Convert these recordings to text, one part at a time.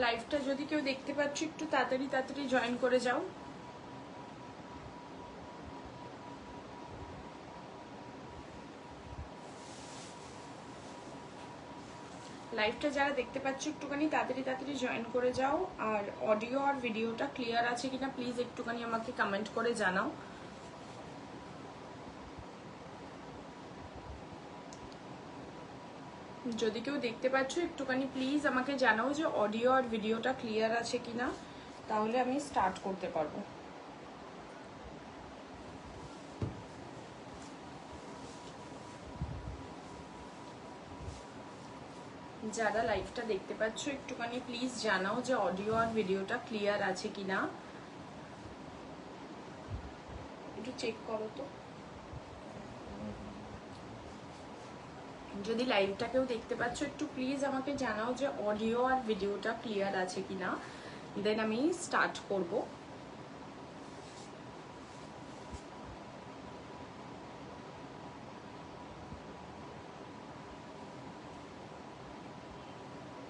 লাইভটা যদি কেউ দেখতে পাচ্ছ একটু তাড়াতাড়ি জয়েন করে যাও। লাইভটা যারা দেখতে পাচ্ছ একটুখানি তাড়াতাড়ি জয়েন করে যাও। আর অডিও আর ভিডিওটা ক্লিয়ার আছে কিনা প্লিজ একটুখানি আমাকে কমেন্ট করে জানাও। যদি কেউ দেখতে পাচ্ছ একটুখানি প্লিজ আমাকে জানাও যে অডিও আর ভিডিওটা ক্লিয়ার আছে কিনা, তাহলে আমি স্টার্ট করতে পারবো। যারা লাইভটা দেখতে পাচ্ছ একটুখানি প্লিজ জানাও যে অডিও আর ভিডিওটা ক্লিয়ার আছে কিনা, একটু চেক করো তো। যদি লাইভটা কেউ দেখতে পাচ্ছ একটু প্লিজ আমাকে জানাও যে অডিও আর ভিডিওটা ক্লিয়ার আছে কিনা, দেন আমি স্টার্ট করব।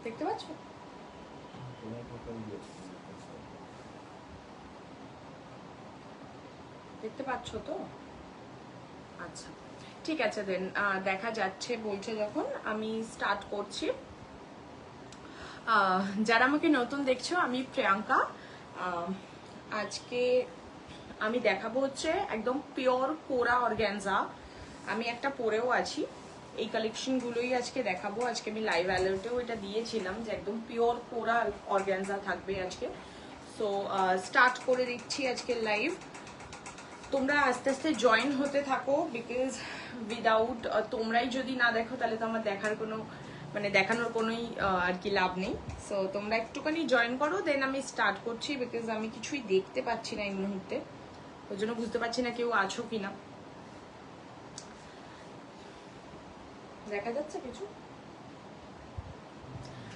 দেখতে পাচ্ছ? দেখতে পাচ্ছ তো? আচ্ছা ঠিক আছে, দেন দেখা যাচ্ছে বলছে যখন আমি স্টার্ট করছি। যারা আমাকে নতুন দেখছো, আমি প্রিয়াঙ্কা। আজকে আমি দেখাবো হচ্ছে একদম পিওর কোরা অর্গ্যানজা। আমি একটা পরেও আছি, এই কালেকশনগুলোই আজকে দেখাবো। আজকে আমি লাইভ অ্যালার্টেও এটা দিয়েছিলাম যে একদম পিওর কোরা অর্গ্যানজা থাকবে আজকে। সো স্টার্ট করে দিচ্ছি আজকে লাইভ। তোমরা আস্তে আস্তে জয়েন হতে থাকো, বিকজ উইদাউট তোমরাই যদি না দেখো তাহলে তো আমার দেখানোর কোনোই আর কি লাভ নেই। সো তোমরা একটুখানি জয়েন করো, দেন আমি স্টার্ট করছি, বিকজ আমি কিছুই দেখতে পাচ্ছি না এই মুহূর্তে, ওই জন্য বুঝতে পারছি না কেউ আছো কিনা। দেখা যাচ্ছে কিছু?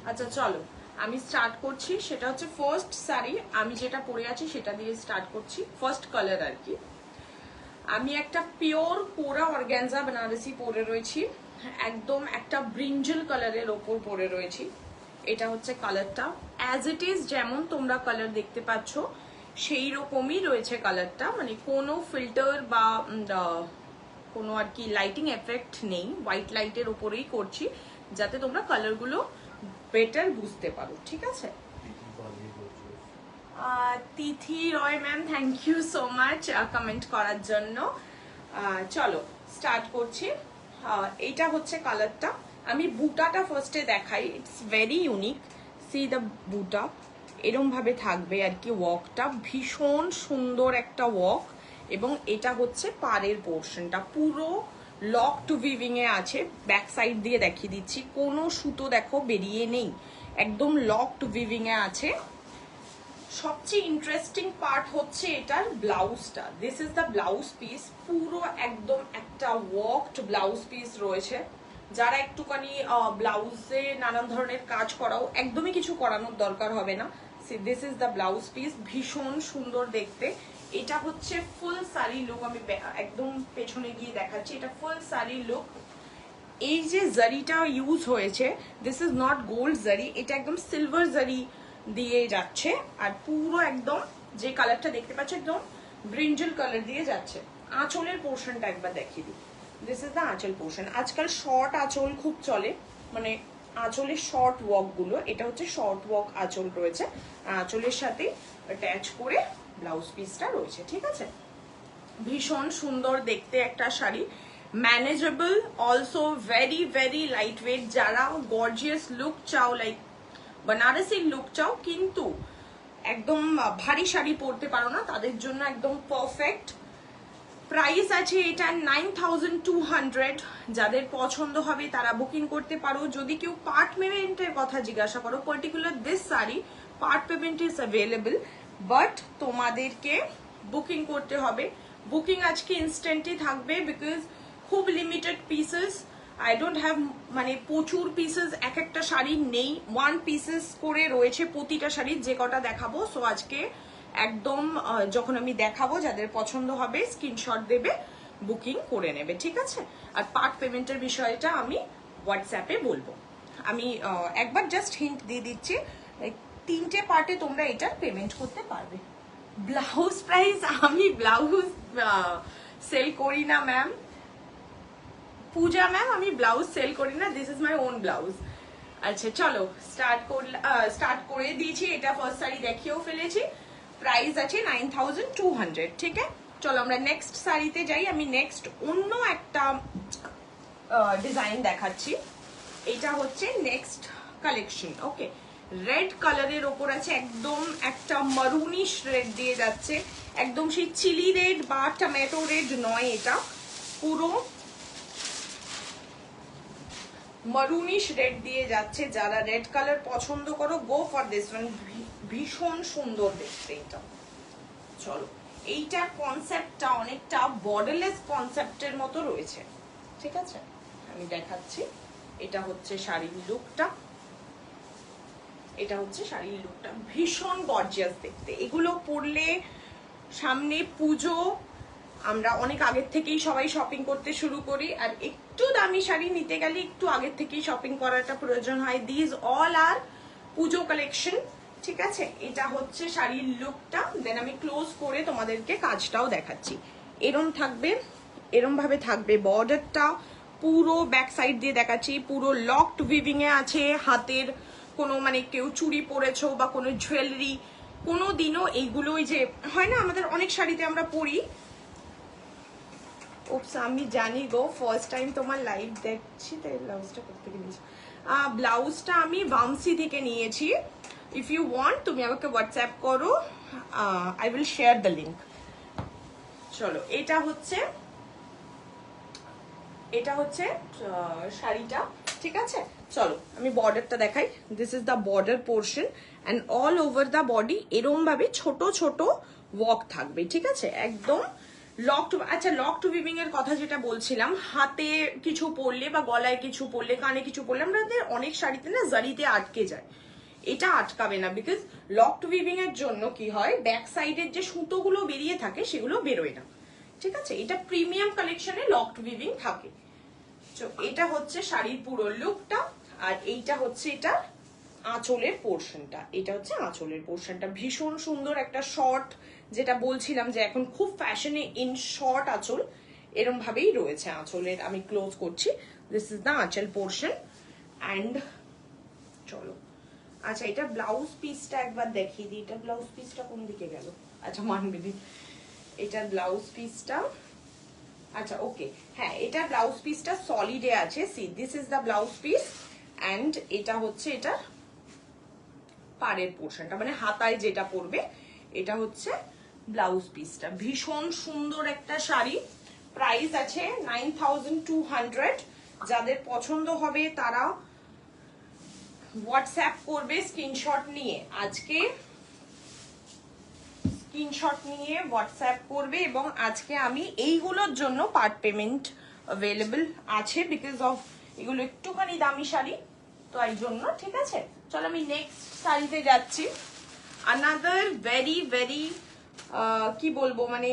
আচ্ছা চলো আমি স্টার্ট করছি। সেটা হচ্ছে ফার্স্ট শাড়ি, আমি যেটা পরে আছি সেটা দিয়ে স্টার্ট করছি। ফার্স্ট কালার আর কি, আমি একটা পিওর কোরা অর্গ্যানজা বেনারসি পরে রয়েছি, একদম একটা ব্রিঞ্জল কালারের ওপর পরে রয়েছি। এটা হচ্ছে কালারটা, অ্যাজ ইট ইজ যেমন তোমরা কালার দেখতে পাচ্ছ সেই রকমই রয়েছে কালারটা, মানে কোনো ফিল্টার বা কোনো আর কি লাইটিং এফেক্ট নেই। হোয়াইট লাইটের ওপরেই করছি যাতে তোমরা কালারগুলো বেটার বুঝতে পারো, ঠিক আছে? Tithi Roy ma'am, thank you so much comment করার জন্য। চলো স্টার্ট করছি। এইটা হচ্ছে কালারটা। আমি বুটাটা ফার্স্টে দেখাই, it's very unique. C the বুটা এরম ভাবে থাকবে আর কি, ওয়ার্কটা ভীষণ সুন্দর একটা ওয়ার্ক। এবং এটা হচ্ছে পাড়ের পোর্শনটা পুরো লকড উইভিং এ আছে। ব্যাক সাইড দিয়ে দেখিয়ে দিচ্ছি, কোনো সুতো দেখো বেরিয়ে নেই, একদম লকড উইভিং এ আছে। সবচেয়ে ইন্টারেস্টিং পার্ট হচ্ছে এটার ব্লাউজটা। This is the blouse piece, পুরো একদম একটা ওয়ার্কড ব্লাউজ পিস রয়েছে। যারা একটুখানি ব্লাউজে নানান ধরনের কাজ করাও, একদমই কিছু করানোর দরকার হবে না। This is the blouse piece, ভীষণ সুন্দর দেখতে। এটা হচ্ছে ফুল শাড়ি লুক। আমি একদম পেছনে গিয়ে দেখাচ্ছি, এটা ফুল শাড়ি লুক। এই যে জারিটা ইউজ হয়েছে, দিস ইজ নট গোল্ড জারি, এটা একদম সিলভার জারি দিয়ে যাচ্ছে। আর পুরো একদম যে কালারটা দেখতে পাচ্ছ একদম ব্রিঞ্জল কালার দিয়ে যাচ্ছে। আঁচলের পোর্শনটা একবার দেখিয়ে দিই, দিস ইজ দ্য আঁচল পোর্শন। আজকাল শর্ট আঁচল খুব চলে, মানে আঁচলের শর্ট ওয়ার্ক গুলো, এটা হচ্ছে শর্ট ওয়ার্ক আঁচল রয়েছে। আঁচলের সাথে অ্যাটাচ করে ব্লাউজ পিসটা রয়েছে, ঠিক আছে? ভীষণ সুন্দর দেখতে একটা sari, manageable, also very very light weight. যারা গর্জিয়াস লুক চাও, লাইক बनारसी লুক চাও কিন্তু একদম ভারী শাড়ি পরতে পারো না, তাদের জন্য একদম পারফেক্ট। প্রাইস আছে এটা 9200। যাদের পছন্দ হবে তারা বুকিং করতে পারো। যদি কেউ পার্ট পেমেন্টের কথা জিজ্ঞাসা করো, particular this sari part payment is available, but তোমাদেরকে বুকিং করতে হবে। বুকিং আজকে ইনস্ট্যান্টই থাকবে, বিকজ খুব limited pieces. I don't have, মানে প্রচুর পিসেস এক একটা শাড়ি নেই, 1 পিসেস করে রয়েছে প্রতিটা শাড়ির, যে কটা দেখাবো। সো আজকে একদম যখন আমি দেখাবো যাদের পছন্দ হবে স্ক্রিনশট দেবে, বুকিং করে নেবে, ঠিক আছে? আর পার্ট পেমেন্টের বিষয়টা আমি হোয়াটসঅ্যাপে বলবো। আমি একবার জাস্ট হিন্ট দিয়ে দিচ্ছি, তিনটে পার্টে তোমরা এটা পেমেন্ট করতে পারবে। ব্লাউজ প্রাইস, আমি ব্লাউজ সেল করি না ম্যাম, পূজা ম্যাম, আমি ব্লাউজ সেল করি না, this is my own blouse. আচ্ছা চলো স্টার্ট করে দিয়েছি, এটা ফার্স্ট শাড়ি দেখিয়েও ফেলেছি, প্রাইস আছে 9200, ঠিক আছে। চলো আমরা নেক্সট শাড়িতে যাই। আমি নেক্সট অন্য একটা ডিজাইন দেখাচ্ছি, এটা হচ্ছে নেক্সট কালেকশন। ওকে, রেড কালারের ওপর আছে, একদম একটা মারুনিশ রেড দিয়ে যাচ্ছে, একদম সেই চিলি রেড বা টমেটো রেড নয়, এটা পুরো মারুনিশ রেড দিয়ে যাচ্ছে। যারা রেড কালার পছন্দ করো, গো ফর দিস ওয়ান, ভীষণ সুন্দর দেখতে এটা। চলো, এইটার কনসেপ্টটা অনেকটা বর্ডারলেস কনসেপ্টের মতো রয়েছে, ঠিক আছে, আমি দেখাচ্ছি। এটা হচ্ছে শাড়ির লুকটা, এটা হচ্ছে শাড়ির লুকটা, ভীষণ গর্জিয়াস দেখতে। এগুলো পরলে সামনে পুজো, আমরা অনেক আগের থেকেই সবাই শপিং করতে শুরু করি, আর একটু দামি শাড়ি নিতে গেলে একটু আগের থেকেই শপিং করাটা প্রয়োজন হয়। This all R Puja collection, ঠিক আছে। এটা হচ্ছে শাড়ির লুকটা, দেন আমি ক্লোজ করে তোমাদেরকে কাজটাও দেখাচ্ছি। এরম থাকবে, এরম ভাবে থাকবে বর্ডারটা, পুরো ব্যাক সাইড দিয়ে দেখাচ্ছি, পুরো লকড উইভিং এ আছে। হাতের কোনো মানে কেউ চুড়ি পরেছো বা কোনো জুয়েলারি, কোনো দিনও এইগুলোই যে হয় না আমাদের অনেক শাড়িতে আমরা পরি। ওপস, আমি জানি গো, ফার্স্ট টাইম তোমার লাইভ দেখছি, তাই ব্লাউজটা কোথা থেকে নিয়েছি? ব্লাউজটা আমি বামসি থেকে নিয়েছি। ইফ ইউ ওয়ান্ট তুমি আমাকে হোয়াটসঅ্যাপ করো, I will share the link. চলো, এটা হচ্ছে শাড়িটা, ঠিক আছে। চলো আমি বর্ডারটা দেখাই, this is the border portion and all over the body এরম ভাবে ছোট ছোট ওয়ার্ক থাকবে, ঠিক আছে, একদম লকড। আচ্ছা, লকড উইভিং এর কথা যেটা বলছিলাম, হাতে কিছু পরলে বা গলায় কিছু পরলে, কানে কিছু পরলে, আমাদের অনেক শাড়িতে না জারিতে আটকে যায়, এটা আটকাবে না, বিকজ লকড উইভিং এর জন্য কি হয়, ব্যাক সাইডের যে সুতোগুলো বেরিয়ে থাকে সেগুলো বেরোয় না, ঠিক আছে। এটা প্রিমিয়াম কালেকশনে লকড উইভিং থাকে। তো এটা হচ্ছে শাড়ির পুরো লুকটা, আর এইটা হচ্ছে এটা আঁচলের পোর্শনটা, এটা হচ্ছে আঁচলের পোর্শনটা, ভীষণ সুন্দর একটা শর্ট, যেটা বলছিলাম যে এখন খুব ফ্যাশনে ইন শর্ট আঁচল, এরম ভাবেই রয়েছে আঁচলের। আমি ক্লোজ করছি, দিস ইজ দ্য আঁচল পোর্শন অ্যান্ড চলো। আচ্ছা, এটা ব্লাউজ পিসটা একবার দেখিয়ে দিই, এটা ব্লাউজ পিসটা কোন দিকে গেল? আচ্ছা, মানবে দিন, এটা ব্লাউজ পিসটা, আচ্ছা ওকে, হ্যাঁ, এটা ব্লাউজ পিসটা সলিডে আছে। See, this is the blouse piece and এটা হচ্ছে এটা পাড়ের পোর্শনটা, মানে হাতায় যেটা পরবে, এটা হচ্ছে ব্লাউজ পিসটা। ভীষণ সুন্দর একটা শাড়ি, প্রাইস আছে 9200। যাদের পছন্দ হবে তারা হোয়াটসঅ্যাপ করবে স্ক্রিনশট নিয়ে, আজকে স্ক্রিনশট নিয়ে হোয়াটসঅ্যাপ করবে, এবং আজকে আমি এইগুলোর জন্য পার্ট পেমেন্ট অ্যাভেলেবল আছে, বিকজ অফ এগুলো একটুখানি দামি শাড়ি, তো এই জন্য, ঠিক আছে। চলো আমি নেক্সট শাড়িতে যাচ্ছি। আনাদার ভেরি ভেরি কি বলবো, মানে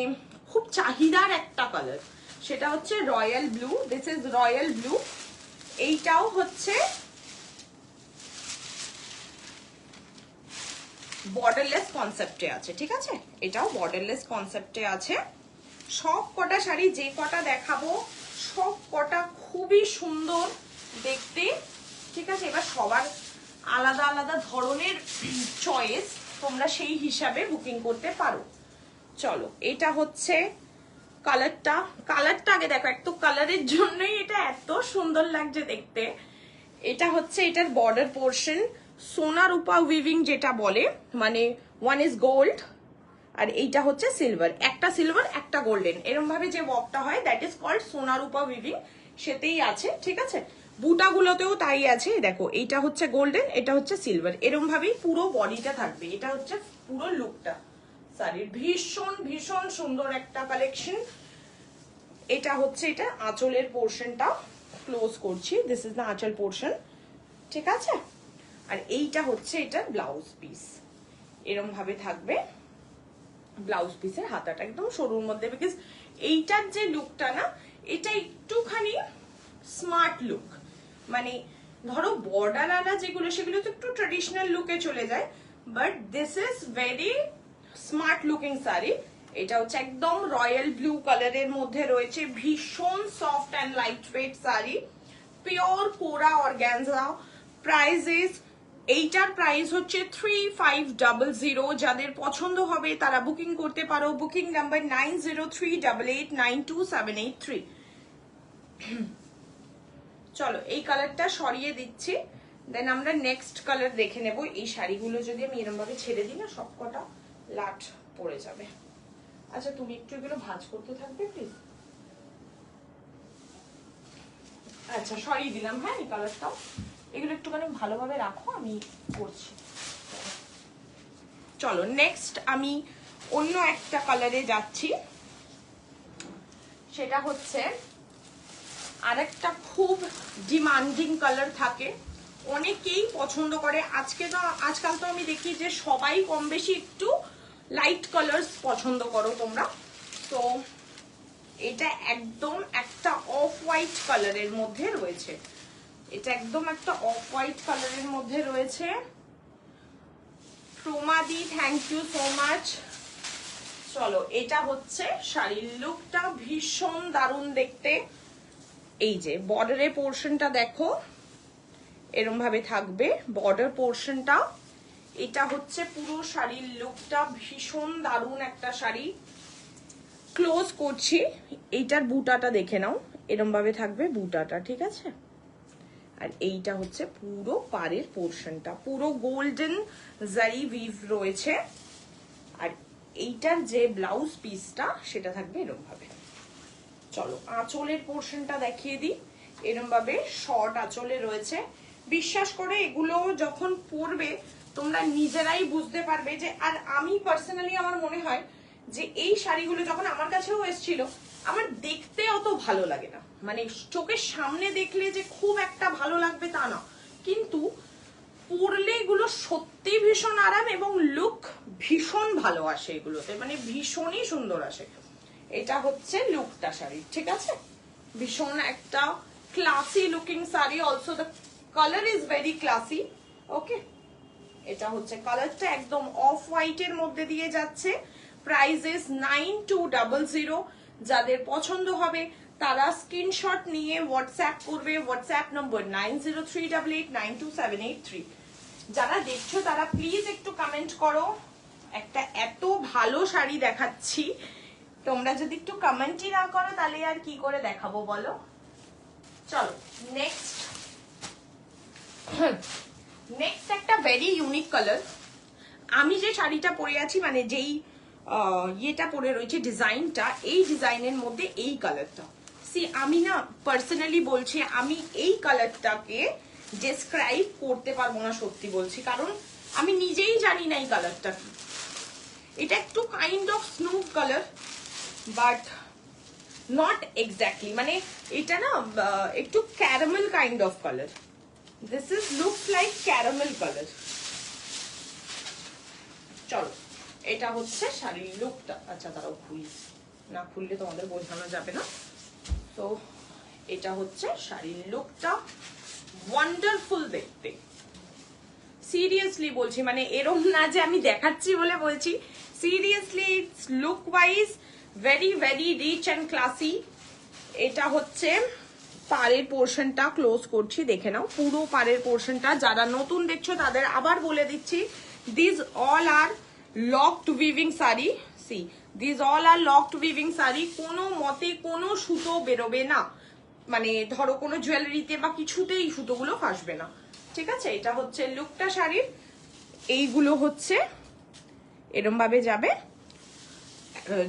খুব চাহিদার একটা কালার, সেটা হচ্ছে royal blue. This is royal blue, এইটাও হচ্ছে বর্ডারলেস কনসেপ্টে আছে, ঠিক আছে, এটাও বর্ডারলেস কনসেপ্টে আছে। সব কটা শাড়ি যে কটা দেখাবো সব কটা খুবই সুন্দর দেখতে, ঠিক আছে। এবার সবার আলাদা আলাদা ধরনের চয়েস, তোমরা সেই হিসাবে বুকিং করতে পারো। চলো, এটা হচ্ছে কালারটা, কালারটা আগে দেখো, এক তো কালারের জন্যই এটা এত সুন্দর লাগছে দেখতে। এটা হচ্ছে এটার বর্ডার পোর্শন, সোনা রূপা উইভিং যেটা বলে, মানে ওয়ান ইজ গোল্ড আর এইটা হচ্ছে সিলভার, একটা সিলভার একটা গোল্ডেন, এরকম ভাবে যে ওয়ার্কটা হয় দ্যাট ইজ কল্ড সোনা রূপা উইভিং, সেতেই আছে, ঠিক আছে। বুটাগুলোতেও তাই আছে, দেখো এইটা হচ্ছে গোল্ডেন, এটা হচ্ছে সিলভার, এরকম ভাবেই পুরো বডিটা থাকবে। এটা হচ্ছে পুরো লুকটা শাড়ির, ভীষণ ভীষণ সুন্দর একটা কালেকশন। এটা হচ্ছে এটা আঁচলের পোর্শনটা, ক্লোজ করছি, দিস ইজ দ্য আঁচল পোর্শন, ঠিক আছে। আর এইটা হচ্ছে এটা ব্লাউজ পিস, এরকম ভাবে থাকবে ব্লাউজ পিসের হাতাটা একদম সরুর মধ্যে, বিকজ এইটার যে লুকটা না, এটা একটুখানি স্মার্ট লুক, মানে ধরো বর্ডার আলা যেগুলো সেগুলো তো একটু ট্রেডিশনাল লুকে চলে যায়, but this is very smart looking sari. এটা হচ্ছে একদম রয়্যাল ব্লু কালারের মধ্যে রয়েছে, ভীষণ soft and light weight sari, pure কোরা অর্গ্যানজা। প্রাইস, এইটার প্রাইস হচ্ছে 3500। যাদের পছন্দ হবে তারা বুকিং করতে পারো। Booking number 9038892783। চলো এই কালারটা সরিয়ে দিচ্ছি, দেন আমরা নেক্সট কালার দেখে নেব। এই শাড়িগুলো যদি আমি এরকম ভাবে ছেড়ে দিই না, সবকটা লাট পড়ে যাবে। আচ্ছা তুমি একটু এগুলো ভাঁজ করতে থাকবে প্লিজ। আচ্ছা সরিয়ে দিলাম, হ্যাঁ এই কালারটাও। এগুলো একটুখানি ভালোভাবে রাখো, আমি করছি। চলো নেক্সট আমি অন্য একটা কালারে যাচ্ছি, সেটা হচ্ছে আরেকটা খুব ডিমান্ডিং কালার থাকে, অনেকেই পছন্দ করে। আজকাল তো আমি দেখি যে সবাই কম বেশি একটু লাইট কালার পছন্দ করো তোমরা। তো এটা একদম একটা অফ হোয়াইট কালারের মধ্যে রয়েছে, এটা একদম একটা অফ হোয়াইট কালারের মধ্যে রয়েছে। প্রমাদি থ্যাংক ইউ সো মাচ। চলো এটা হচ্ছে শাড়ির লুকটা, ভীষণ দারুণ দেখতে। এই যে বর্ডারের পোর্শনটা দেখো, এরম ভাবে থাকবে বর্ডার পোর্শনটা। এটা হচ্ছে পুরো শাড়ির লুকটা, ভীষণ দারুণ একটা শাড়ি। ক্লোজ করছি, এইটার বুটাটা দেখে নাও, এরম ভাবে থাকবে বুটাটা, ঠিক আছে। আর এইটা হচ্ছে পুরো পাড়ের পোর্শনটা, পুরো গোল্ডেন জারি উইভ রয়েছে। আর এইটার যে ব্লাউজ পিসটা সেটা থাকবে এরম ভাবে। চলো আঁচলের পোর্শনটা দেখিয়ে দিই, এরম ভাবে শর্ট আঁচলে রয়েছে। বিশ্বাস করে এগুলো যখন পরবে তোমরা নিজেরাই বুঝতে পারবে যে, আর আমি পার্সোনালি আমার মনে হয় যে এই শাড়িগুলো যখন আমার কাছেও এসেছিল, আমার দেখতে অত ভালো লাগে না, মানে চোখের সামনে দেখলে যে খুব একটা ভালো লাগবে তা না, কিন্তু পরলে এগুলো সত্যি ভীষণ আরাম এবং লুক ভীষণ ভালো আসে এগুলোতে, মানে ভীষণই সুন্দর আসে। এটা হচ্ছে লুকটা শাড়ি, ঠিক আছে, ভীষণ একটা ক্লাসি লুকিং শাড়ি। Also the colour is very classy. Okay, এটা হচ্ছে কালারটা একদম অফ হোয়াইট এর মধ্যে দিয়ে যাচ্ছে। Price is 9200। যাদের পছন্দ হবে তারা স্ক্রিনশট নিয়ে হোয়াটসঅ্যাপ করবে, হোয়াটসঅ্যাপ নম্বর 9038892783। যারা দেখছো তারা প্লিজ একটু কমেন্ট করো, একটা এত ভালো শাড়ি দেখাচ্ছি, তোমরা যদি একটু কমেন্টই না করো তাহলে আর কি করে দেখাবো বলো। চলো নেক্সট একটা ভেরি ইউনিক কালার। আমি যে শাড়িটা পরে আছি, মানে যেই ইয়েটা পরে রয়েছে ডিজাইনটা, এই ডিজাইনের মধ্যে এই কালারটা, সি আমি না পার্সোনালি বলছি, আমি এই কালারটাকে ডেসক্রাইব করতে পারবো না, সত্যি বলছি, কারণ আমি নিজেই জানি না এই কালারটা কি। এটা একটু kind of Snoop colour, but not exactly, মানে এটা না একটু caramel kind of colour. This is looks like caramel colour. চলো এটা হচ্ছে শাড়ির লুকটা। আচ্ছা তারাও খুলি, না খুললে তোমাদের বোঝানো যাবে না। তো এটা হচ্ছে শাড়ির লুকটা, ওয়ান্ডারফুল দেখতে। সিরিয়াসলি বলছি, মানে এরম না যে আমি দেখাচ্ছি বলে বলছি, seriously look wise very very rich and classy. এটা হচ্ছে পাড়ের পোর্শনটা, ক্লোজ করছি দেখে নাও পুরো পাড়ের পোর্শনটা। যারা নতুন দেখছো তাদের আবার বলে দিচ্ছি, this all are locked weaving sari. See this all are locked weaving sari, কোনো মতে কোনো সুতো বেরোবে না, মানে ধরো কোনো জুয়েলারিতে বা কিছুতেই সুতোগুলো ফাঁসবে না, ঠিক আছে। এটা হচ্ছে লুকটা শাড়ির। এইগুলো হচ্ছে এরম ভাবে যাবে,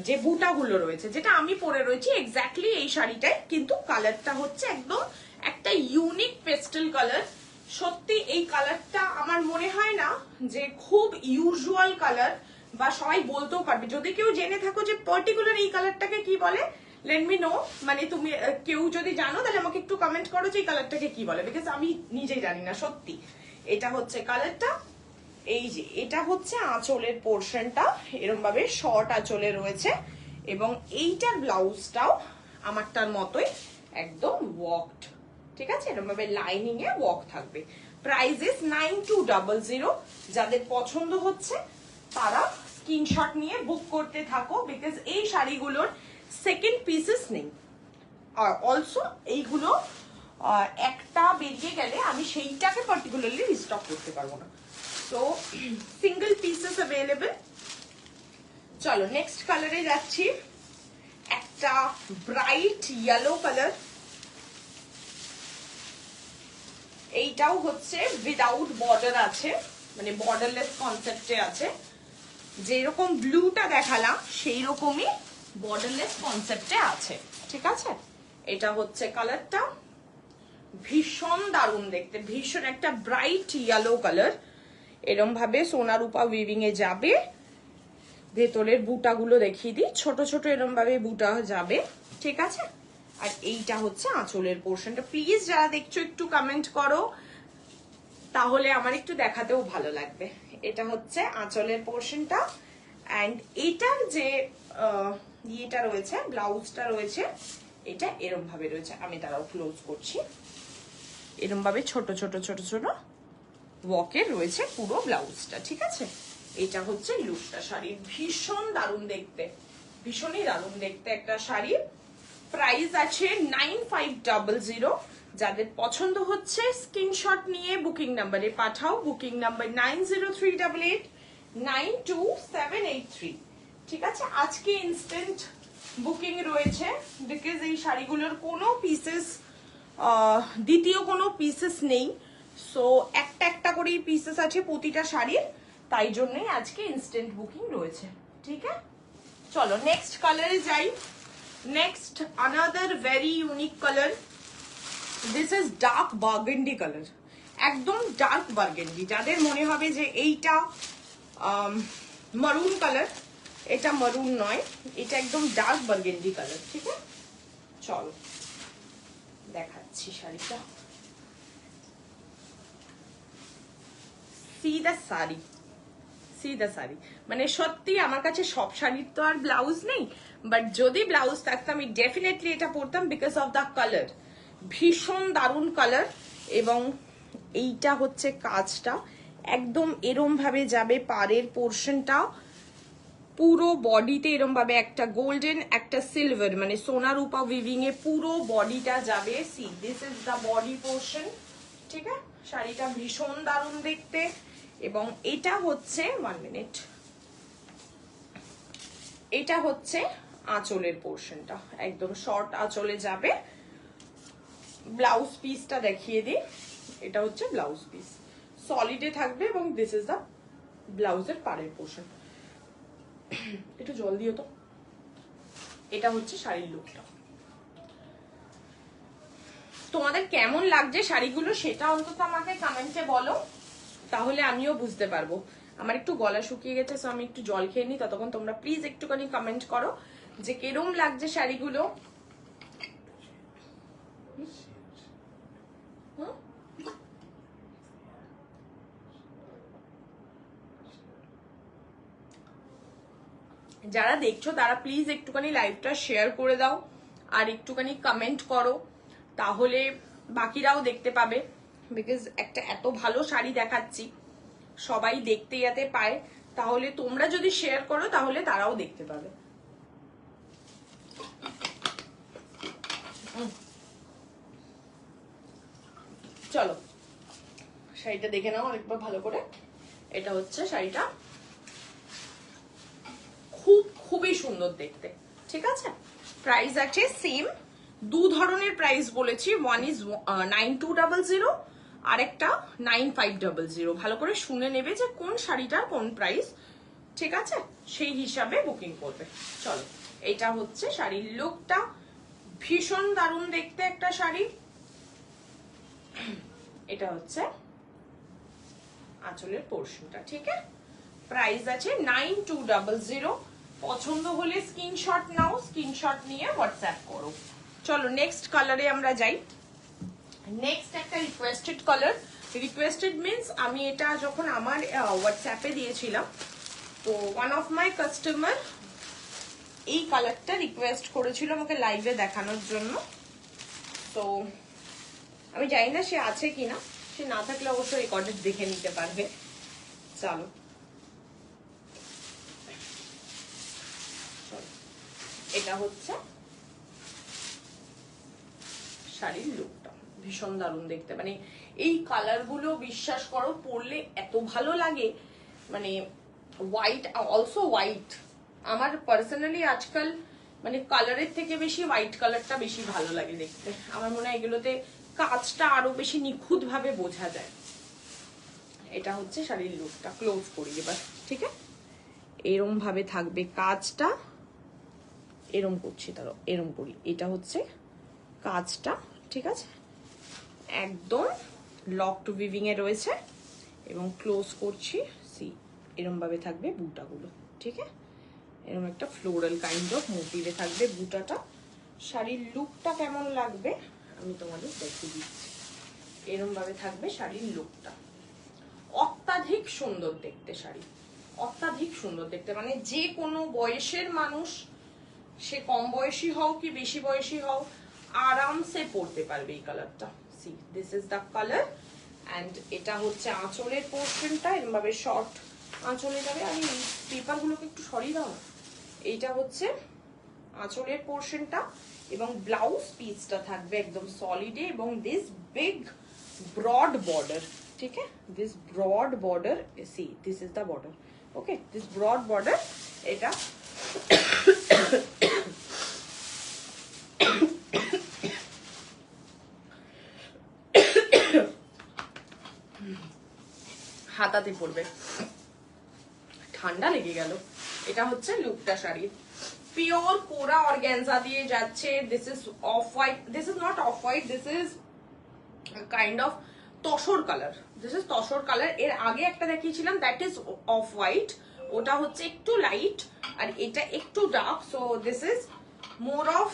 যে বুটাগুলো রয়েছে, যেটা আমি পরে রয়েছি এক্স্যাক্টলি এই শাড়িটাই, কিন্তু কালারটা হচ্ছে একদম একটা ইউনিক পেস্টেল কালার। সত্যি এই কালারটা আমার মনে হয় না যে খুব ইউজুয়াল কালার, বা সবাই বলতেও পারবে। যদি কেউ জেনে থাকো যে পার্টিকুলার এই কালারটাকে কি বলে, লেট মি নো, মানে তুমি কেউ যদি জানো তাহলে আমাকে একটু কমেন্ট করো যে এই কালারটাকে কি বলে, বিকজ আমি নিজেই জানি না সত্যি। এটা হচ্ছে কালারটা। এই যে এটা হচ্ছে আঁচলের পোর্শনটা, এরকম ভাবে শর্ট আঁচলে রয়েছে, এবং এইটার ব্লাউজটাও আমারটার মতোই একদম ওয়াকড, ঠিক আছে, এরকম ভাবে লাইনিং এ ওয়াক থাকবে। Price is 9200। যাদের পছন্দ হচ্ছে তারা স্ক্রিনশট নিয়ে বুক করতে থাকো, বিকজ এই শাড়িগুলোর সেকেন্ড পিসেস নেই। আর অলসো এইগুলো একটা বেরিয়ে গেলে আমি সেইটাকে পার্টিকুলারলি রিস্টক করতে পারবো না, তো সিঙ্গেল পিসেস অ্যাভেলেবল। চলো নেক্সট কালারে যাচ্ছি, একটা ব্রাইট ইয়েলো কালার। এইটাও হচ্ছে উইদাউট বর্ডার আছে, মানে বর্ডারলেস কনসেপ্টে আছে। যেরকম ব্লুটা দেখালাম সেই রকমই বর্ডারলেস কনসেপ্টে আছে, ঠিক আছে। এটা হচ্ছে কালারটা, ভীষণ দারুণ দেখতে, ভীষণ একটা ব্রাইট ইয়েলো কালার। এরম ভাবে সোনা রূপা উইভিং এ যাবে। ভেতরের বুটাগুলো দেখিয়ে দিই, ছোট ছোট এরম ভাবে বুটা যাবে, ঠিক আছে। আর এইটা হচ্ছে আঁচলের পোর্শনটা। প্লিজ যারা দেখছো একটু কমেন্ট করো, তাহলে আমার একটু দেখাতেও ভালো লাগবে। এটা হচ্ছে আঁচলের পোর্শনটা, অ্যান্ড এটার যে ইয়েটা রয়েছে, ব্লাউজটা রয়েছে, এটা এরম ভাবে রয়েছে। আমি তারাও ক্লোজ করছি। এরম ভাবে ছোট ছোট ছোট ছোট ওয়াকের রয়েছে পুরো ব্লাউজটা, ঠিক আছে। এটা হচ্ছে লুকটা শাড়ির, ভীষণ দারুণ দেখতে, ভীষণই দারুণ দেখতে একটা শাড়ি। প্রাইস আছে 9500। যাদের পছন্দ হচ্ছে স্ক্রিনশট নিয়ে বুকিং নাম্বারে পাঠাও। বুকিং নাম্বার 9038892783, ঠিক আছে। আজকে ইনস্ট্যান্ট বুকিং রয়েছে, বিকজ এই শাড়িগুলোর কোনো পিসেস, দ্বিতীয় কোনো পিসেস নেই। সো একটা একটা করেই পিসেস আছে প্রতিটা শাড়ির, তাই জন্যই আজকে ইনস্ট্যান্ট বুকিং রয়েছে, ঠিক আছে। চলো নেক্সট কালারে যাই। Next another very unique colour, this is dark burgundy colour, একদম ডার্ক বার্গেন্ডি। যাদের মনে হবে যে এইটা মারুন কালার, এটা মারুন নয়, এটা একদম ডার্ক বার্গেন্ডি কালার, ঠিক আছে। চলো দেখাচ্ছি শাড়িটা। C the sari, C the sari, মানে সত্যি আমার কাছে সব শাড়ির তো আর ব্লাউজ নেই, বাট যদি ব্লাউজ থাকতো আমি ডেফিনেটলি এটা পরতাম, বিকজ অফ দ্য কালার। ভীষণ দারুণ কালার। এবং এইটা হচ্ছে কাজটা, একদম এরম ভাবে যাবে পাড়ের পোর্শনটা, পুরো বডিতে এরম ভাবে একটা গোল্ডেন একটা সিলভার, মানে সোনা রূপা উইভিং এ পুরো বডিটা যাবে। C this is the body portion, ঠিক আছে। শাড়িটা ভীষণ দারুণ দেখতে। এবং এটা হচ্ছে 1 মিনিট, এটা হচ্ছে আঁচলের পোর্শনটা, একদম শর্ট আঁচলে যাবে। ব্লাউজ পিসটা দেখিয়ে দিই, এটা হচ্ছে ব্লাউজ পিস, সলিডে থাকবে এবং দিস ইজ দ্য ব্লাউজের পাড়ের পোর্শন। একটু জল দিও তো। এটা হচ্ছে শাড়ির লুকটা। তোমাদের কেমন লাগছে শাড়িগুলো সেটা অন্তত আমাকে কমেন্টে বলো, তাহলে আমিও বুঝতে পারবো। আমার একটু গলা শুকিয়ে গেছে, সো আমি একটু জল খেয়ে নিই, ততক্ষণ তোমরা প্লিজ একটুখানি কমেন্ট করো যে কিরম লাগছে শাড়িগুলো। যারা দেখছো তারা প্লিজ একটুখানি লাইভটা শেয়ার করে দাও আর একটুখানি কমেন্ট করো, তাহলে বাকিরাও দেখতে পাবে। বিকজ একটা এত ভালো শাড়ি দেখাচ্ছি, সবাই দেখতে যাতে পায়, তাহলে তোমরা যদি শেয়ার করো তাহলে তারাও দেখতে পাবে। চলো শাড়িটা দেখে নাও আরেকবার ভালো করে। এটা হচ্ছে শাড়িটা, খুবই সুন্দর দেখতে, ঠিক আছে। প্রাইস আছে সেম, দু ধরনের প্রাইস বলেছি, ওয়ান ইজ 9200 আর একটা 9500। ভালো করে শুনে নেবে যে কোন শাড়িটার কোন প্রাইস, ঠিক আছে, সেই হিসাবে বুকিং করবে। চলো এটা হচ্ছে শাড়ির লুকটা, ভীষণ দারুণ দেখতে একটা শাড়ি। এটা হচ্ছে আঁচলের পোর্শনটা, ঠিক আছে। প্রাইস আছে 9200। পছন্দ হলে স্ক্রিনশট নাও, স্ক্রিনশট নিয়ে হোয়াটসঅ্যাপ করো। চলো নেক্সট কালারে আমরা যাই। নেক্সট একটা রিকোয়েস্টেড কালার, রিকোয়েস্টেড মিনস আমি এটা যখন আমার হোয়াটসঅ্যাপে দিয়েছিলাম, তো ওয়ান অফ মাই কাস্টমার এই কালারটা রিকোয়েস্ট করেছিল আমাকে লাইভে দেখানোর জন্য। তো আমি জানি না সে আছে কিনা, সে না থাকলে অবশ্যই রেকর্ডেড দেখে নিতে পারবে। চলো এটা হচ্ছে শাড়ির লুকটা, ভীষণ দারুণ দেখতে। মানে এই কালার গুলো বিশ্বাস করো পরলে এত ভালো লাগে, মানে হোয়াইট, অলসো হোয়াইট। আমার পার্সোনালি আজকাল মানে কালারের থেকে বেশি হোয়াইট কালারটা বেশি ভালো লাগে দেখতে। আমার মনে হয় এগুলোতে কাজটা আরো বেশি নিখুঁত ভাবে বোঝা যায়। এটা হচ্ছে শাড়ির লুকটা, ক্লোজ করি এবার। ঠিক আছে, এরম ভাবে থাকবে কাজটা, এরম করছি, তারও এরম করি। এটা হচ্ছে কাজটা, ঠিক আছে, একদম লক টু উইভিং এ রয়েছে এবং ক্লোজ করছি। সি এরম ভাবে থাকবে বুটাগুলো। ঠিক আছে, এরকম একটা ফ্লোরাল কাইন্ড অফ মোটিভে থাকবে বুটাটা। শাড়ির লুকটা কেমন লাগবে আমি তোমাদের দেখিয়ে দিচ্ছি। এরকম ভাবে থাকবে শাড়ির লুকটা, অত্যাধিক সুন্দর দেখতে শাড়ি, অত্যাধিক সুন্দর দেখতে। মানে যে কোনো বয়সের মানুষ, সে কম বয়সী হও কি বেশি বয়সী হও, আরামসে পরতে পারবে এই কালারটা। C this is the colour. And এটা হচ্ছে আঁচলের পোর্শনটা, এরকম ভাবে শর্ট আঁচলে যাবে। আমি পেপার গুলোকে একটু সরিয়ে দাও না। এইটা হচ্ছে আঁচলের পোর্শনটা এবং ব্লাউজ পিসটা থাকবে একদম সলিডে এবং দিস বিগ ব্রড বর্ডার। ঠিক আছে, this broad border, see this is the border. Okay, this broad border. এটা হাতাতে পড়বে, ঠান্ডা লেগে গেল। এটা হচ্ছে লুকটা শাড়ির, পিওর কোরা অর্গানজা দিয়ে যাচ্ছে। This is off white, this is not off white, this is kind of tussar colour. This is tussar colour. এর আগে একটা দেখিয়েছিলাম দ্যাট ইজ অফ হোয়াইট, ওটা হচ্ছে একটু লাইট আর এটা একটু dark. So this is more of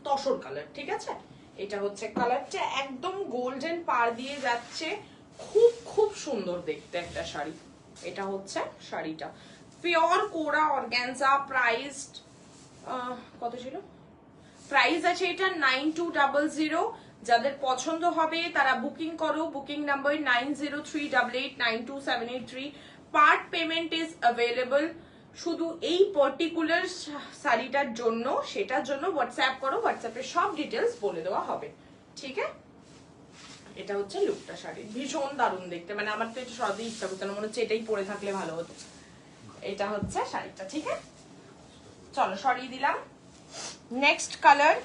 tussar colour. ঠিক আছে, এটা হচ্ছে কালারটা একদম গোল্ডেন পার দিয়ে যাচ্ছে, খুব খুব সুন্দর দেখতে একটা শাড়ি। এটা হচ্ছে শাড়িটা, পিওর কোরা অর্গানজা। প্রাইসড কত ছিল? প্রাইস আছে এটা 9200। যাদের পছন্দ হবে তারা বুকিং করো। Booking number 9038892783। Part payment is available. শুধু এই পার্টিকুলার শাড়িটার জন্য, সেটার জন্য হোয়াটসঅ্যাপ করো, হোয়াটসঅ্যাপে সব ডিটেলস বলে দেওয়া হবে। ঠিক আছে, এটা হচ্ছে লুকটা শাড়ি, ভীষণ দারুণ দেখতে। মানে আমার তো এটা সরাতেই ইচ্ছা করতো না, মনে হচ্ছে এটাই পরে থাকলে ভালো হতো। এটা হচ্ছে শাড়িটা। ঠিক আছে, চলো সরিয়ে দিলাম। নেক্সট কালার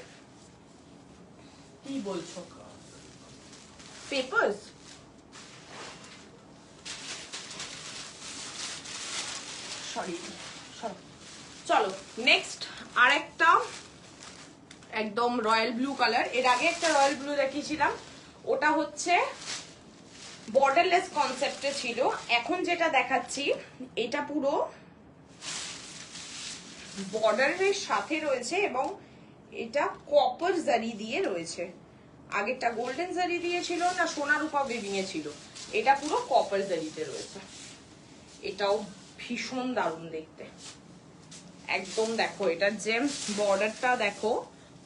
কি বলছো? পেপারস, চলো নেক্সট আর একটা একদম রয়্যাল ব্লু কালার। এর আগে একটা রয়্যাল ব্লু দেখিয়েছিলাম, ওটা হচ্ছে বর্ডারলেস কনসেপ্টে ছিল। এখন যেটা দেখাচ্ছি এটা পুরো বর্ডারের সাথে রয়েছে এবং এটা কপার জারি দিয়ে রয়েছে। আগেরটা গোল্ডেন জারি দিয়ে ছিল না সোনা রূপা বেবিং এ ছিল, এটা পুরো কপার জারিতে রয়েছে। এটাও ভীষণ দারুণ দেখতে একদম। দেখো এটার যে বর্ডারটা দেখো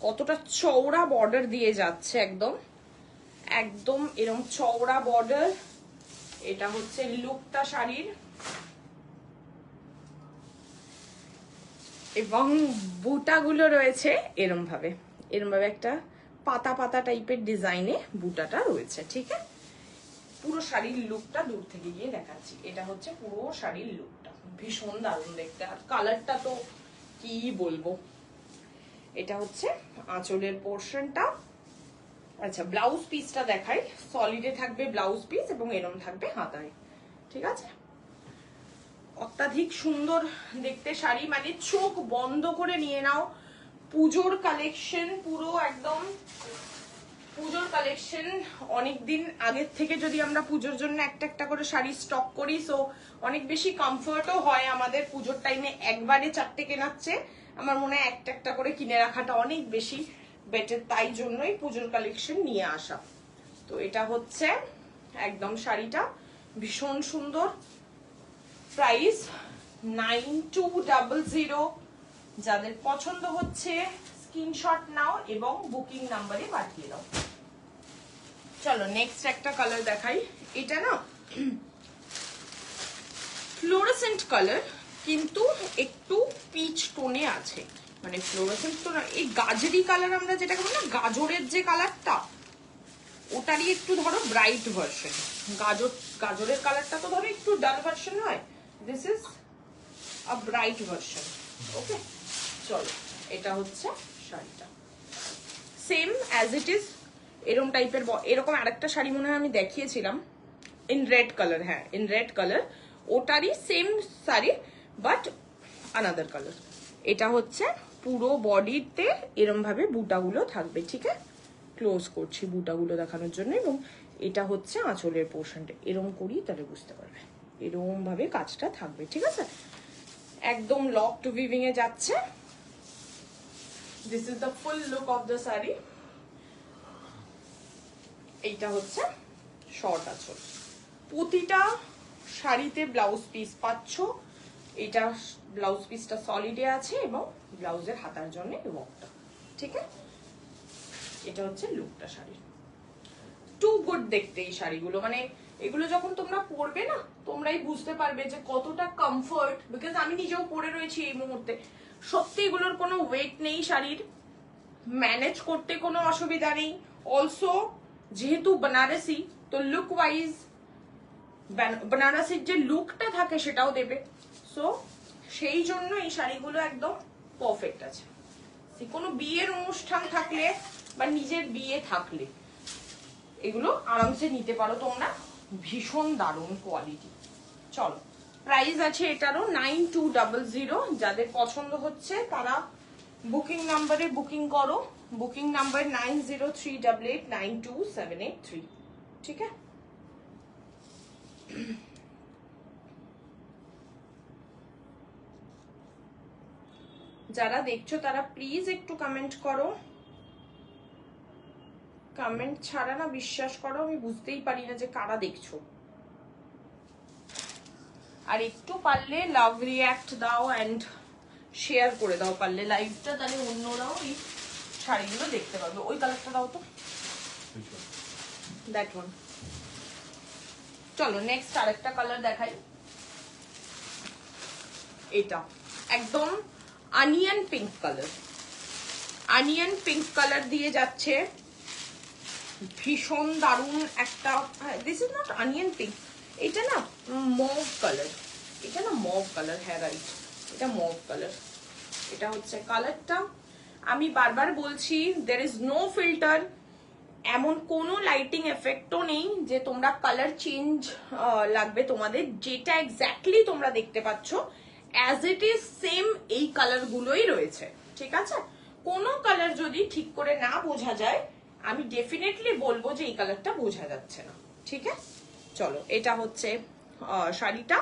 কতটা চওড়া বর্ডার দিয়ে যাচ্ছে, একদম একদম এরকম চওড়া বর্ডার। এটা হচ্ছে লুকটা শাড়ির এবং বুটাগুলো রয়েছে এরম ভাবে একটা পাতা পাতা টাইপের ডিজাইনে বুটাটা রয়েছে। ঠিক আছে, পুরো শাড়ির লুকটা দূর থেকে গিয়ে দেখাচ্ছি। এটা হচ্ছে পুরো শাড়ির লুকটা, ভীষণ দারুণ দেখতে। আর কালারটা তো কি বলবো। এটা হচ্ছে আঁচলের পোর্শনটা। আচ্ছা, ব্লাউজ পিসটা দেখাই। সলিডে থাকবে ব্লাউজ পিস এবং এরম থাকবে হাতায়। ঠিক আছে, অত্যাধিক সুন্দর দেখতে শাড়ি, মানে চোখ বন্ধ করে নিয়ে নাও। পুজোর কালেকশন, পুরো একদম পুজোর কালেকশন। অনেকদিন আগের থেকে যদি আমরা পুজোর জন্য একটা একটা করে শাড়ি স্টক করি, সো অনেক বেশি কমফোর্টও হয় আমাদের পুজোর টাইমে। একবারে চারটে কেনাচ্ছে, আমার মনে হয় একটা একটা করে কিনে রাখাটা অনেক বেশি বেটার, তাই জন্যই পুজোর কালেকশন নিয়ে আসা। তো এটা হচ্ছে একদম শাড়িটা, ভীষণ সুন্দর। প্রাইস 9200। যাদের পছন্দ হচ্ছে স্ক্রিনশট নাও এবং বুকিং নাম্বারে পাঠিয়ে দাও। চলো নেক্সট একটা কালার দেখাই। এটা না ফ্লোরোসেন্ট কালার, কিন্তু একটু পিচ টোনে আছে, মানে ফ্লোরোসেন্ট তো না, এই গাজরি কালার আমরা যেটাকে বলি না, গাজরের যে কালারটা, ওটারই একটু ধরো ব্রাইট ভার্সন। গাজরের কালারটা তো ধরো একটু ডাল ভার্সন হয়, this is a bright version. Okay, চলো এটা হচ্ছে শাড়িটা, সেম অ্যাজ ইট ইজ এরকম টাইপের। এরকম আরেকটা শাড়ি মনে হয় আমি দেখিয়েছিলাম ইন রেড কালার, হ্যাঁ ইন রেড কালার, ওটারই সেম শাড়ি বাট আনাদার কালার। এটা হচ্ছে পুরো বডিতে এরম ভাবে বুটাগুলো থাকবে, ঠিক আছে? ক্লোজ করছি বুটাগুলো দেখানোর জন্য, এবং এটা হচ্ছে আঁচলের পোর্শনটা, এরম করি তাহলে বুঝতে পারবে, এরম ভাবে কাজটা থাকবে, ঠিক আছে? একদম লকড উইভিং এ যাচ্ছে। This is the full look of the sari. এইটা হচ্ছে শর্ট আঁচল, প্রতিটা শাড়িতে ব্লাউজ পিস পাচ্ছ। এটা ব্লাউজ পিসটা সলিডে আছে এবং ব্লাউজের হাতার জন্য ওয়ার্কটা, ঠিক আছে? এটা হচ্ছে লুকটা শাড়ির। টু গুড দেখতে এই শাড়িগুলো, মানে এগুলো যখন তোমরা পরবে না তোমরাই বুঝতে পারবে যে কতটা কমফর্ট, বিকজ আমি নিজেও পরে রয়েছি এই মুহূর্তে। সত্যি এগুলোর কোনো ওয়েট নেই শাড়ির, ম্যানেজ করতে কোনো অসুবিধা নেই। অলসো যেহেতু বেনারসি, তো লুক ওয়াইজ বেনারসির যে লুকটা থাকে সেটাও দেবে। সো সেই জন্য এই শাড়িগুলো একদম পারফেক্ট আছে। কোনো বিয়ের অনুষ্ঠান থাকলে বা নিজের বিয়ে থাকলে এগুলো আরামসে নিতে পারো তোমরা, ভীষণ দারুণ কোয়ালিটি। চলো প্রাইস আছে এটারও 9200। যাদের পছন্দ হচ্ছে তারা বুকিং নাম্বারে বুকিং করো, বুকিং নাম্বার 9038892783, ঠিক আছে? যারা দেখছো তারা প্লিজ একটু কমেন্ট করো, কমেন্ট ছাড়া না বিশ্বাস করো আমি বুঝতেই পারি না যে কারা দেখছো। আর একটু পারলে লাভ রিঅ্যাক্ট দাও এন্ড শেয়ার করে দাও পারলে লাইভটা, তাহলে অন্যরাও এই শাড়িগুলো দেখতে পাবে। ওই কালারটা দাও তো, দ্যাট ওয়ান। চলো নেক্সট আরেকটা কালার দেখাই। এটা একদম onion pink colour, onion pink colour দিয়ে যাচ্ছে, ভীষণ দারুণ একটা। This is not onion pink, এটা না মভ কালার, এটা না মভ কালার, হ্যাঁ রাইট, এটা মভ কালার। এটা হচ্ছে কালারটা। আমি বারবার বলছি there is no filter, এমন কোনো লাইটিং এফেক্টও নেই যে তোমরা কালার চেঞ্জ লাগবে তোমাদের। যেটা এক্স্যাক্টলি তোমরা দেখতে পাচ্ছ অ্যাজ ইট ইজ সেম এই কালার গুলোই রয়েছে, ঠিক আছে? কোনো কালার যদি ঠিক করে না বোঝা যায় আমি ডেফিনেটলি বলবো যে এই কালারটা বোঝা যাচ্ছে না, ঠিক আছে? চলো এটা হচ্ছে শাড়িটা।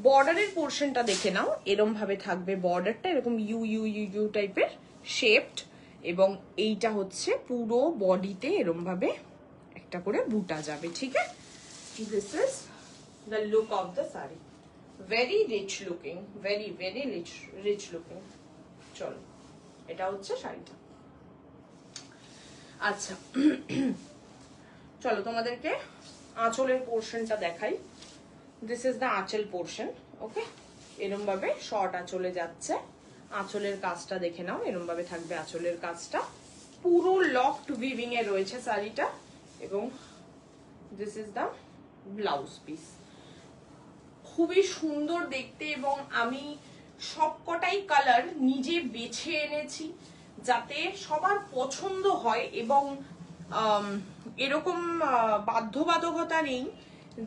বর্ডারের পোর্শনটা দেখে নাও, এরম ভাবে থাকবে বর্ডারটা, এরকম ইউ ইউ ইউ ইউ টাইপের শেপড, এবং এইটা হচ্ছে পুরো বডিতে এরম ভাবে একটা করে বুটা যাবে, ঠিক আছে? This is the look of the sari, very rich looking, very very rich looking. চলো এটা হচ্ছে শাড়িটা। আচ্ছা চলো তোমাদেরকে আঁচলের পোর্শনটা দেখাই। দিস ইজ দ্য আঁচল পোর্শন, ওকে? এরম ভাবে শর্ট আঁচলে যাচ্ছে, আঁচলের কাজটা দেখে নাও, এরম ভাবে থাকবে আঁচলের কাজটা, পুরো লকড উইভিং এ রয়েছে শাড়িটা, এবং this is the blouse piece. খুবই সুন্দর দেখতে, এবং আমি সবকটাই কালার নিজে বেছে এনেছি যাতে সবার পছন্দ হয়, এবং এরকম বাধ্যবাধকতা নেই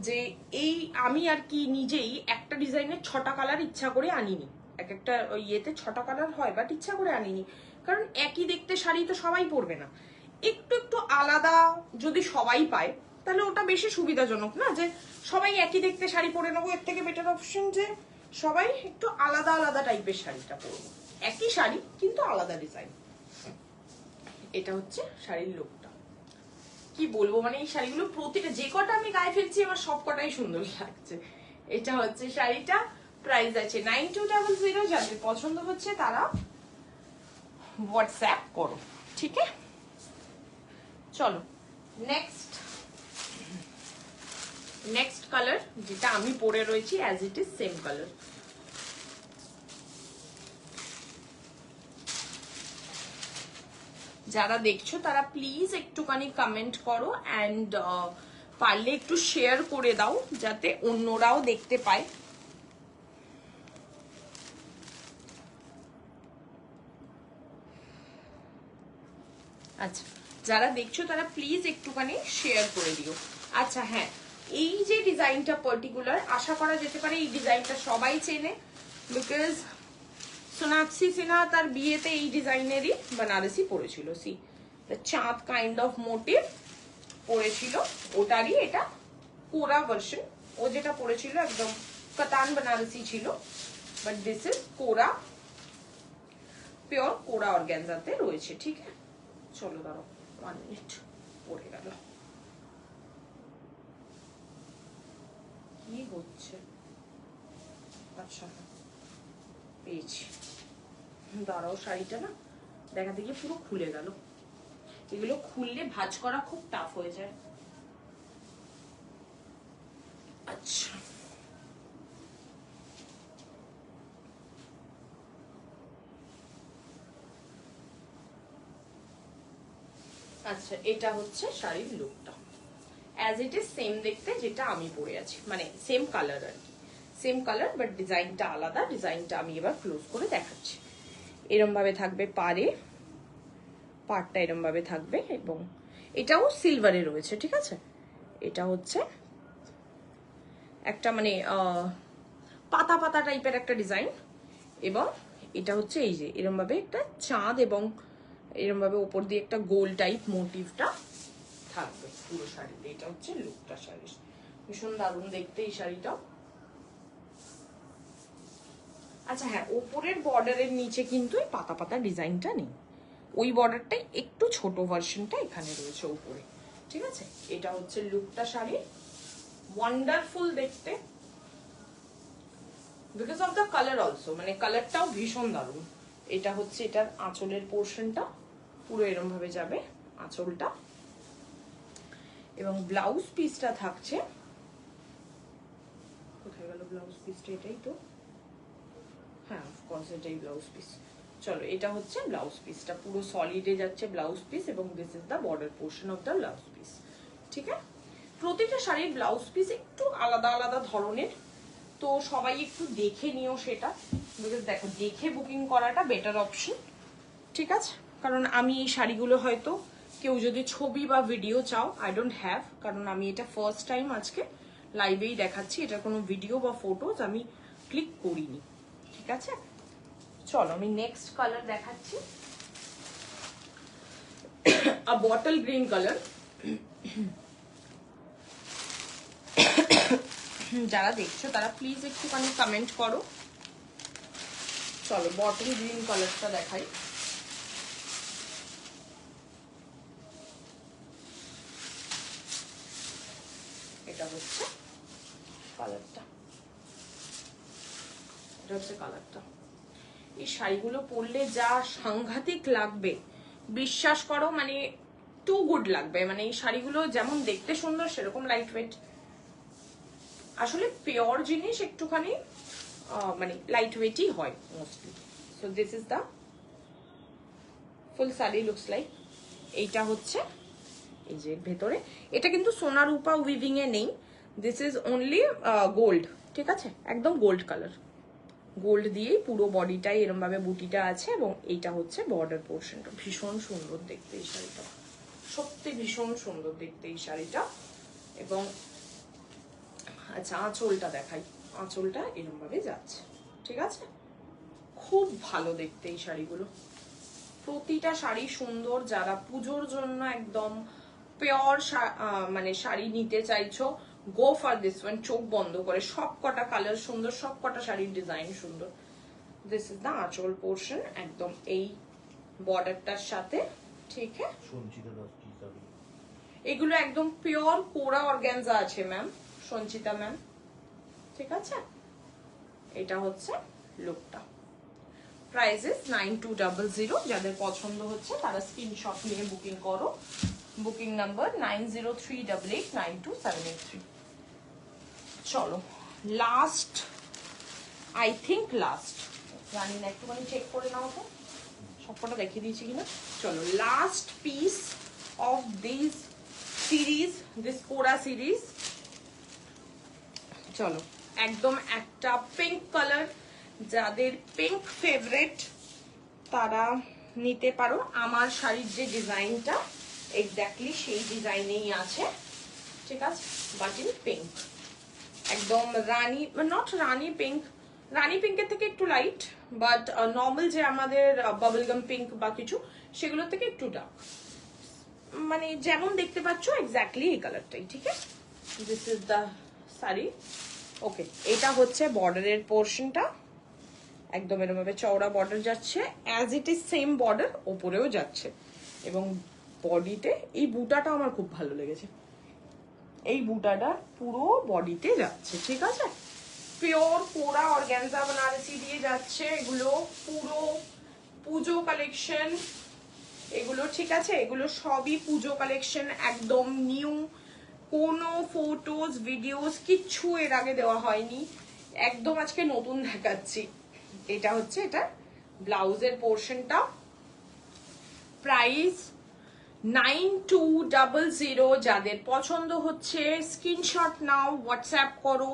যে এই আমি আর কি নিজেই একটা ডিজাইনের 6টা কালার ইচ্ছা করে আনিনি। এক একটা ইয়েতে 6টা কালার হয়, বাট ইচ্ছা করে আনিনি, কারণ একই দেখতে শাড়ি তো সবাই পরবে না। একটু একটু আলাদা যদি সবাই পায় তাহলে ওটা বেশি সুবিধাজনক না, যে সবাই একই দেখতে শাড়ি পরে নেবো। এর থেকে বেটার অপশন যে সবাই একটু আলাদা আলাদা টাইপের শাড়িটা পরবো, একই শাড়ি কিন্তু আলাদা ডিজাইন। এটা হচ্ছে শাড়ির লুকটা। কি বলবো, মানে এই শাড়িগুলো প্রতিটা যে কটা আমি গায়ে ফেলছি আমার সব কটাই সুন্দর লাগছে। এটা হচ্ছে শাড়িটা, প্রাইস আছে 9200। যাদের পছন্দ হচ্ছে তারা হোয়াটসঅ্যাপ করো, ঠিক আছে? চলো নেক্সট নেক্সট কালার যেটা আমি পরে রয়েছি as it is same colour. যারা দেখছো তারা প্লিজ একটুখানি কমেন্ট করো অ্যান্ড পারলে একটু শেয়ার করে দাও যাতে অন্যরাও দেখতে পায়। আচ্ছা, যারা দেখছো তারা প্লিজ একটুখানি শেয়ার করে দিও। আচ্ছা হ্যাঁ, এই যে ডিজাইনটা পার্টিকুলার, আশা করা যেতে পারে এই ডিজাইনটা সবাই চেনে, বিকজ সোনাক্ষী সিনহা তার বিয়েতে এই ডিজাইনেরই বেনারসি পরেছিল। সি দ্য চাঁদ কাইন্ড অফ মোটিভ পরেছিল, ওটারই এটা কোরা ভার্সন। ও যেটা পরেছিল একদম কাতান বেনারসি ছিল, বাট দিস ইজ কোরা, পিওর কোরা অর্গানজাতে রয়েছে। ঠিক আছে, চলো দাঁড়াও 1 মিনিট, পড়ে গেল, কি হচ্ছে? আচ্ছা পেয়েছি, দাঁড়াও, শাড়িটা না দেখাতে গিয়ে পুরো খুলে গেল। এগুলো খুললে ভাঁজ করা খুব টাফ হয়ে যায়। আচ্ছা আচ্ছা, এটা হচ্ছে শাড়ির লুকটা, অ্যাজ ইট ইজ সেম দেখতে যেটা আমি পরে আছি, মানে সেম কালার আর কি, সেম কালার বাট ডিজাইনটা আলাদা। ডিজাইনটা আমি এবার ক্লোজ করে দেখাচ্ছি। এরম ভাবে থাকবে পাড়টা এরম ভাবে থাকবে, এবং এটাও সিলভারে রয়েছে। ঠিক আছে, এটা হচ্ছে একটা মানে পাতা পাতা টাইপের একটা ডিজাইন, এবং এটা হচ্ছে এই যে এরম ভাবে একটা চাঁদ এবং এরম ভাবে উপর দিয়ে একটা গোল টাইপ মোটিভটা থাকবে পুরো শাড়িতে। এটা হচ্ছে লুকটা শাড়ির, ভীষণ দারুণ দেখতে এই শাড়িটাও। আচ্ছা হ্যাঁ, ওপরের বর্ডারের নিচে কিন্তু এই পাতা পাতা ডিজাইনটা নেই, ওই বর্ডারটাই একটু ছোট ভার্সনটা এখানে রয়েছে উপরে। ঠিক আছে, এটা হচ্ছে লুকটা শাড়ি, ওয়ান্ডারফুল দেখতে because of the colour also, মানে কালারটাও ভীষণ দারুণ। এটা হচ্ছে এটার আঁচলের পোর্শনটা, পুরো এরম ভাবে যাবে আঁচলটা, এবং ব্লাউজ পিসটা থাকছে, কোথায় গেল ব্লাউজ পিসটা? এটাই তো, হ্যাঁ অফকোর্স এটাই ব্লাউজ পিস। চলো, এটা হচ্ছে ব্লাউজ পিসটা, পুরো সলিডে যাচ্ছে ব্লাউজ পিস, এবং this is the border portion of the blouse piece. ঠিক আছে, প্রতিটা শাড়ির ব্লাউজ পিস একটু আলাদা আলাদা ধরনের, তো সবাই একটু দেখে নিও সেটা, বিকজ দেখো দেখে বুকিং করাটা বেটার অপশন। ঠিক আছে, কারণ আমি এই শাড়িগুলো হয়তো কেউ যদি ছবি বা ভিডিও চাও, আই ডোন্ট হ্যাভ, কারণ আমি এটা ফার্স্ট টাইম আজকে লাইভেই দেখাচ্ছি, এটার কোনো ভিডিও বা ফটোজ আমি ক্লিক করিনি। ঠিক আছে, চলো আমি নেক্সট কালার দেখাচ্ছি, আ বটল গ্রিন কালার। যারা দেখছো তারা প্লিজ একটুখানি কমেন্ট করো। চলো বটল গ্রিন কালারটা দেখাই। এটা হচ্ছে কালারটা, এটা হচ্ছে কালারটা। এই শাড়িগুলো পরলে যা সাংঘাতিক লাগবে বিশ্বাস করো, মানে টু গুড লাগবে। মানে এই শাড়িগুলো যেমন দেখতে সুন্দর সেরকম লাইট ওয়েট, আসলে পিওর জিনিস একটুখানি মানে লাইট ওয়েটই হয় mostly. So this is the full sari looks like. এইটা হচ্ছে এই যে ভেতরে, এটা কিন্তু সোনা রূপা উইভিং এ নেই, দিস ইজ অনলি গোল্ড। ঠিক আছে, একদম গোল্ড কালার, গোল্ড দিয়েই পুরো বডিটাই এরম ভাবে বুটিটা আছে, এবং এইটা হচ্ছে বর্ডার পোর্শনটা। ভীষণ সুন্দর দেখতে এই শাড়িটা, সত্যি ভীষণ সুন্দর দেখতে এই শাড়িটা। এবং আচ্ছা আঁচলটা দেখাই, আঁচলটা এরম ভাবে যাচ্ছে। ঠিক আছে, খুব ভালো দেখতে এই শাড়িগুলো, প্রতিটা শাড়ি সুন্দর। যারা পুজোর জন্য একদম পিওর মানে শাড়ি নিতে চাইছো, গো ফর দিস ওয়ান, চোখ বন্ধ করে। সব কটা কালার সুন্দর, সব কটা শাড়ির ডিজাইন সুন্দর। দিস ইজ দ্য আঁচল পোর্শন, একদম এই বর্ডারটার সাথে। ঠিক আছে, এগুলো একদম পিওর কোরা অর্গানজা আছে ম্যাম, সঞ্চিতা ম্যাম। ঠিক আছে, এটা হচ্ছে লুকটা। প্রাইসেস 9200। যাদের পছন্দ হচ্ছে তারা স্ক্রিনশট নিয়ে বুকিং করো। Booking number 9038892783। চলো লাস্ট, আই থিঙ্ক লাস্ট, জানি না, একটুখানি চেক করে নাও তো সবকটা দেখিয়ে দিয়েছি কিনা। চলো last piece of this series, this কোরা সিরিজ। চলো একদম একটা পিঙ্ক কালার, যাদের পিঙ্ক ফেভারিট তারা নিতে পারো। আমার শাড়ির যে ডিজাইনটা এক্স্যাক্টলি সেই ডিজাইনেই আছে, ঠিক আছে, বাট ইন পিঙ্ক, একদম রানী, নট রানী পিঙ্ক, রানী পিঙ্কের থেকে একটু লাইট, বাট নর্মাল যে আমাদের বাবলগাম পিঙ্ক বা কিছু সেগুলোর থেকে একটু ডার্ক, মানে যেমন দেখতে পাচ্ছ এক্স্যাক্টলি এই কালারটাই, ঠিক আছে। This is the sari. Okay, এটা হচ্ছে বর্ডারের পোর্শনটা, একদম এরকম ভাবে চওড়া বর্ডার যাচ্ছে, as it is same border ওপরেও যাচ্ছে, এবং বডিতে এই বুটাটা আমার খুব ভালো লেগেছে, এই বুটাটা পুরো বডিতে যাচ্ছে, ঠিক আছে। পিওর কোরা অর্গানজা বেনারসি দিয়ে যাচ্ছে, এগুলো পুরো পুজো কালেকশন এগুলো, ঠিক আছে, এগুলো সবই পুজো কালেকশন, একদম নিউ, কোনো ফটোজ ভিডিওস কিচ্ছু এর আগে দেওয়া হয়নি, একদম আজকে নতুন দেখাচ্ছি। এটা হচ্ছে এটা ব্লাউজের পোর্শনটা, প্রাইস 9200। যাদের পছন্দ হচ্ছে স্ক্রিনশট নাও, হোয়াটসঅ্যাপ করো,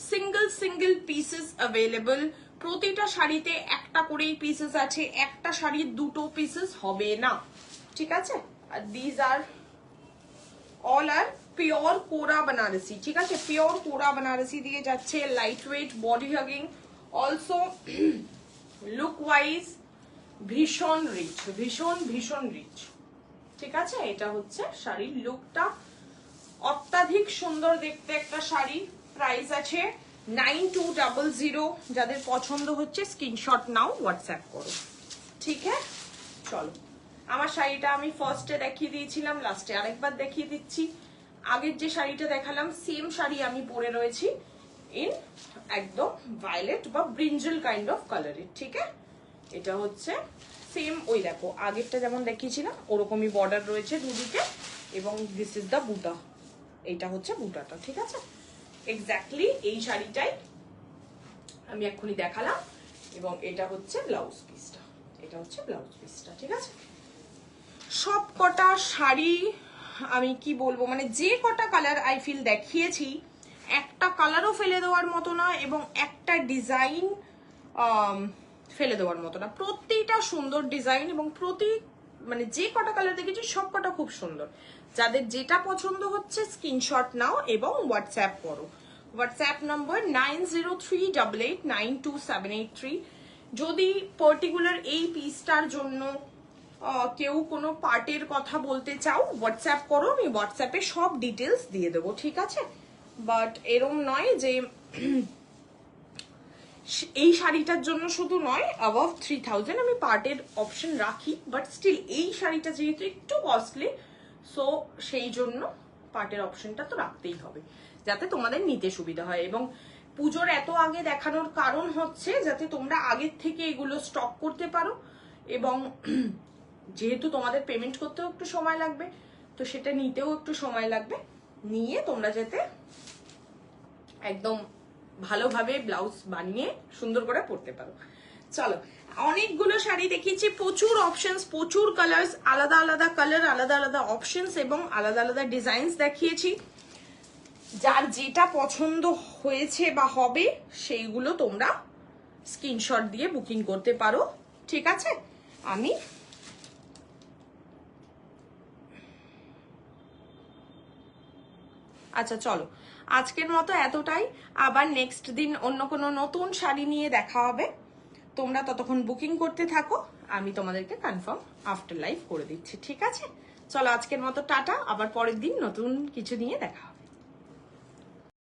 সিঙ্গেল সিঙ্গেল পিসেস অ্যাভেলেবল, প্রতিটা শাড়িতে একটা করেই পিসেস আছে, একটা শাড়ির দুটো পিসেস হবে না, ঠিক আছে। আর these are all are pure kora Banarasi, ঠিক আছে, পিওর কোরা বেনারসি দিয়ে যাচ্ছে, light weight, body hugging, also look wise ভীষণ রিচ, ভীষণ ভীষণ রিচ, ঠিক আছে। এটা হচ্ছে শাড়ির লুকটা, অত্যাধিক সুন্দর দেখতে একটা শাড়ি, প্রাইস আছে 9200। যাদের পছন্দ হচ্ছে স্ক্রিনশট নাও, হোয়াটসঅ্যাপ করো, ঠিক আছে। চলো, আমার শাড়িটা আমি ফার্স্টে দেখিয়ে দিয়েছিলাম, লাস্টে আরেকবার দেখিয়ে দিচ্ছি। আগের যে শাড়িটা দেখালাম সেম শাড়ি আমি পরে রয়েছি ইন একদম ভায়োলেট বা ব্রিঞ্জল কাইন্ড অফ কালারের, ঠিক আছে। এটা হচ্ছে সেম, ওই দেখো আগেরটা যেমন দেখিয়েছিলাম ওরকমই বর্ডার রয়েছে দুদিকে, এবং দিস ইজ দ্য বুটা, এইটা হচ্ছে বুটাটা, ঠিক আছে। এক্স্যাক্টলি এই শাড়িটাই আমি এক্ষুনি দেখালাম, এবং এটা হচ্ছে ব্লাউজ পিসটা, এটা হচ্ছে ব্লাউজ পিসটা, ঠিক আছে। সব কটা শাড়ি আমি কি বলবো, মানে যে কটা কালার আই ফিল দেখিয়েছি একটা কালারও ফেলে দেওয়ার মতো না, এবং একটা ডিজাইন ফেলে দেওয়ার মতো না, প্রতিটা সুন্দর ডিজাইন, এবং মানে যে কটা কালার দেখেছি সব কটা খুব সুন্দর। যাদের যেটা পছন্দ হচ্ছে স্ক্রিনশট নাও এবং হোয়াটসঅ্যাপ করো, হোয়াটসঅ্যাপ নম্বর 9038892783। যদি পার্টিকুলার এই পিসটার জন্য কেউ কোনো পার্টের কথা বলতে চাও হোয়াটসঅ্যাপ করো, আমি হোয়াটসঅ্যাপে সব ডিটেলস দিয়ে দেবো, ঠিক আছে। বাট এরম নয় যে এই শাড়িটার জন্য শুধু নয়, অ্যাবাভ 3000 আমি পার্টের অপশন রাখি, বাট স্টিল এই শাড়িটা যেহেতু একটু কস্টলি, সো সেই জন্য পার্টের অপশনটা তো রাখতেই হবে, যাতে তোমাদের নিতে সুবিধা হয়। এবং পুজোর এত আগে দেখানোর কারণ হচ্ছে যাতে তোমরা আগের থেকে এগুলো স্টক করতে পারো, এবং যেহেতু তোমাদের পেমেন্ট করতেও একটু সময় লাগবে, তো সেটা নিতেও একটু সময় লাগবে, নিয়ে তোমরা যাতে একদম ভালোভাবে ব্লাউজ বানিয়ে সুন্দর করে পরতে পারো। চলো, অনেকগুলো শাড়ি দেখিয়েছি, প্রচুর অপশনস, প্রচুর কালার্স, আলাদা আলাদা কালার, আলাদা আলাদা অপশনস এবং আলাদা আলাদা ডিজাইনস দেখিয়েছি। যার যেটা পছন্দ হয়েছে বা হবে সেইগুলো তোমরা স্ক্রিনশট দিয়ে বুকিং করতে পারো, ঠিক আছে। আমি আচ্ছা চলো, আজকের মতো এতটাই, আবার নেক্সট দিন অন্য কোনো নতুন শাড়ি নিয়ে দেখা হবে। তোমরা ততক্ষণ বুকিং করতে থাকো, আমি তোমাদেরকে কনফার্ম আফটার লাইভ করে দিচ্ছি, ঠিক আছে। চলো আজকের মতো টাটা, আবার পরের দিন নতুন কিছু নিয়ে দেখা হবে।